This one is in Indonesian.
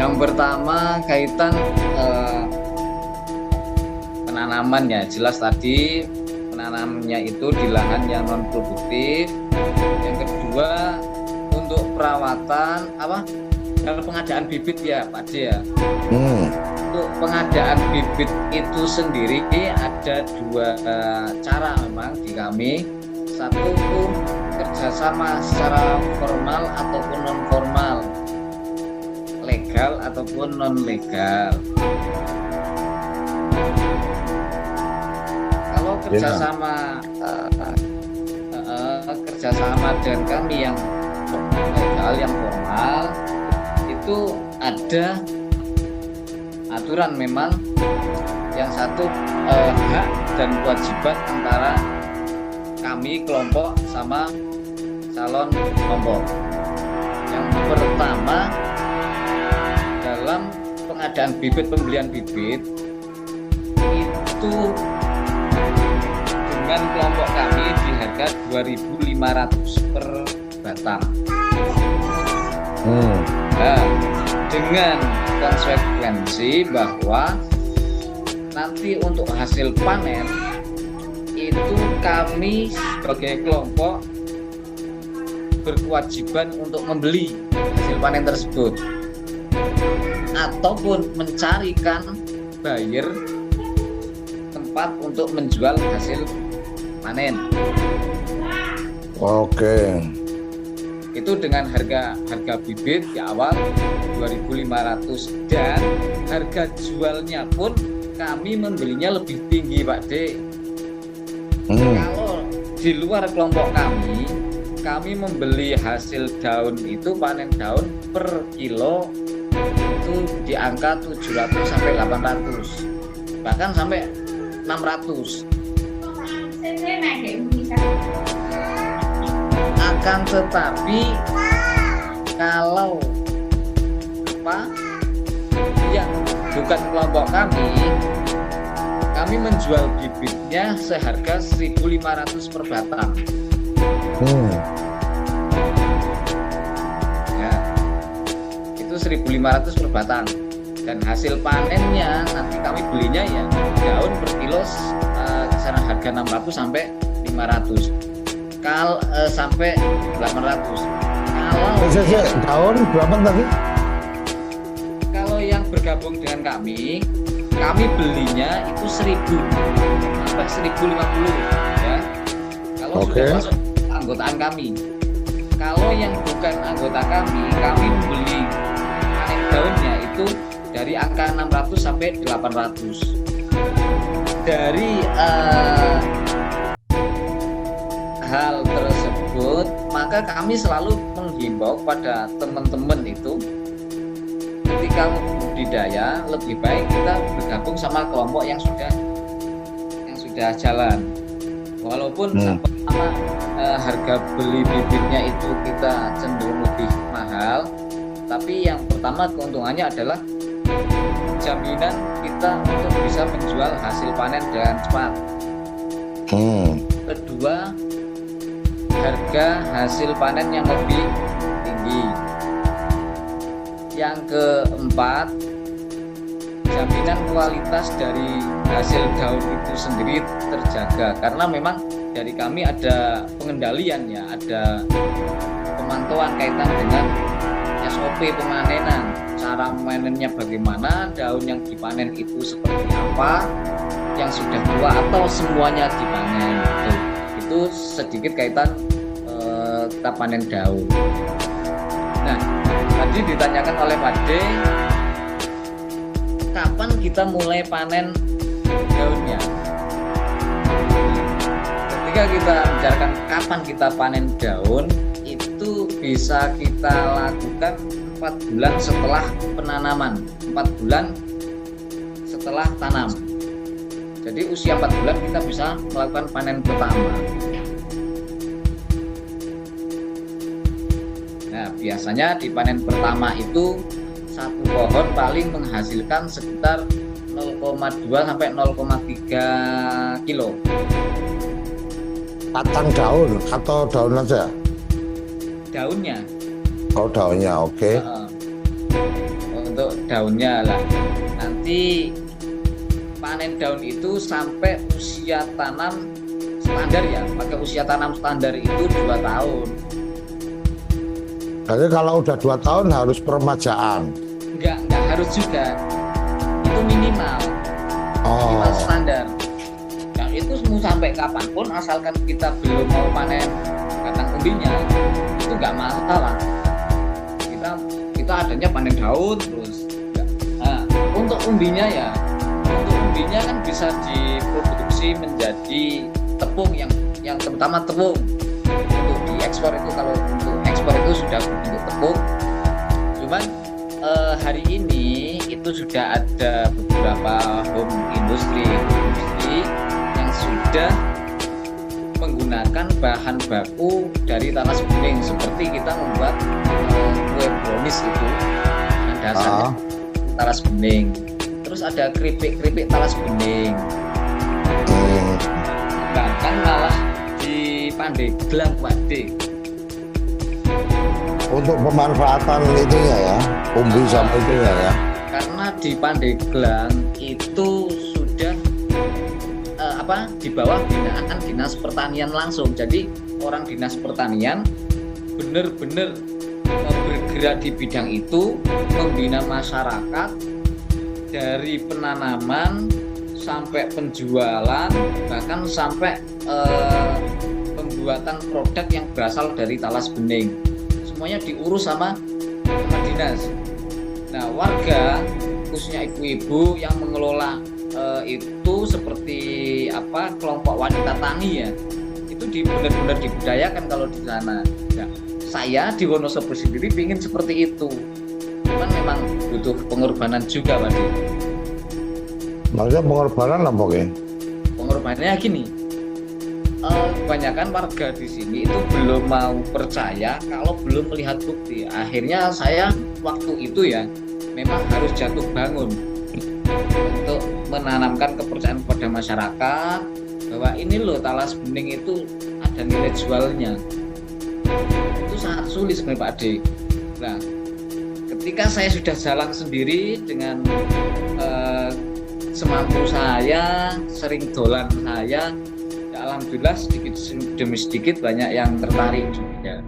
Yang pertama kaitan penanaman ya, jelas tadi penanamnya itu di lahan yang non produktif. Yang kedua untuk perawatan pengadaan bibit ya Pak D ya. Untuk pengadaan bibit itu sendiri ada dua cara memang di kami. Satu kerjasama secara formal ataupun non formal, legal ataupun non legal. Kalau kerjasama kerjasama dengan kami yang legal, yang formal, itu ada aturan memang. Yang satu hak dan kewajiban antara kami kelompok sama calon kelompok. Yang pertama, dalam pengadaan bibit, pembelian bibit itu dengan kelompok kami di harga 2.500 per batang. Nah, dengan konsekuensi bahwa nanti untuk hasil panen itu kami sebagai kelompok berkewajiban untuk membeli hasil panen tersebut ataupun mencarikan buyer tempat untuk menjual hasil panen. Oke. Itu dengan harga bibit di awal 2.500 dan harga jualnya pun kami membelinya lebih tinggi Pak D. Kalau di luar kelompok kami membeli hasil daun itu, panen daun per kilo itu di angka 700 sampai 800, bahkan sampai 600. Akan tetapi kalau yang bukan kelompok kami menjual bibitnya seharga 1.500 per batang. Ya, itu 1.500 per batang. Dan hasil panennya nanti kami belinya ya daun per kilo kisaran harga 600 sampai 500. Sampai 800. Kalau daun berapa tadi? Kalau yang bergabung dengan kami belinya itu 1.000 sampai 1.050 ya. Kalau sudah masuk anggotaan kami. Kalau yang bukan anggota kami membeli panen daunnya itu dari angka 600 sampai 800. Dari hal tersebut, maka kami selalu menghimbau pada teman-teman itu ketika budidaya lebih baik kita bergabung sama kelompok yang sudah jalan. Walaupun sama harga beli bibitnya itu kita cenderung lebih mahal, tapi yang pertama keuntungannya adalah jaminan kita untuk bisa menjual hasil panen dengan cepat. Kedua, harga hasil panen yang lebih tinggi. Yang keempat, jaminan kualitas dari hasil daun itu sendiri terjaga, karena memang dari kami ada pengendalian ya, ada pemantauan kaitan dengan SOP pemanenan, cara menennya bagaimana, daun yang dipanen itu seperti apa, yang sudah tua atau semuanya dipanen. Itu sedikit kaitan kita panen daun. Nah, tadi ditanyakan oleh Pak D, kapan kita mulai panen daunnya? Ketika kita bicarakan kapan kita panen daun, itu bisa kita lakukan 4 bulan setelah penanaman, 4 bulan setelah tanam. Jadi usia 4 bulan kita bisa melakukan panen pertama. Nah, biasanya di panen pertama itu satu pohon paling menghasilkan sekitar 0,2 sampai 0,3 kilo. Batang daun atau daun aja? Daunnya. Oh, daunnya, oke. Untuk daunnya lah. Nanti panen daun itu sampai usia tanam standar ya, pakai usia tanam standar itu 2 tahun. Jadi kalau udah 2 tahun harus peremajaan. Enggak harus juga, itu minimal standar. Nah itu mau sampai kapanpun asalkan kita belum mau panen batang umbinya itu nggak masalah. Kita adanya panen daun terus. Nah, untuk umbinya kan bisa diproduksi menjadi tepung yang terutama tepung untuk diekspor itu. Kalau untuk ekspor itu sudah bentuk tepung. Cuman hari ini itu sudah ada beberapa home industri yang sudah menggunakan bahan baku dari talas bening, seperti kita membuat kue brownies itu dasarnya talas bening. Terus ada keripik talas bening. Bahkan malah di Pandeglang, Pak D. Untuk pemanfaatan itunya ya, umbi sama itunya ya. Karena di Pandeglang itu sudah di bawah binaan Dinas Pertanian langsung. Jadi orang Dinas Pertanian benar-benar bergerak di bidang itu, membina masyarakat dari penanaman sampai penjualan, bahkan sampai pembuatan produk yang berasal dari talas bening. Semuanya diurus sama dinas. Nah, warga khususnya ibu-ibu yang mengelola itu seperti kelompok wanita tani ya, itu benar-benar dibudayakan kalau di sana. Nah, saya di Wonosobo sendiri ingin seperti itu, cuman memang butuh pengorbanan juga, Pak. Maksudnya pengorbanan apa ya? Pengorbanannya gini, kebanyakan warga di sini itu belum mau percaya kalau belum melihat bukti. Akhirnya saya waktu itu ya memang harus jatuh bangun untuk menanamkan kepercayaan kepada masyarakat bahwa ini loh talas bening itu ada nilai jualnya. Itu sangat sulit sebenarnya, Pak D. Nah, ketika saya sudah jalan sendiri dengan semampu saya, sering dolan saya, ya alhamdulillah sedikit demi sedikit banyak yang tertarik juga.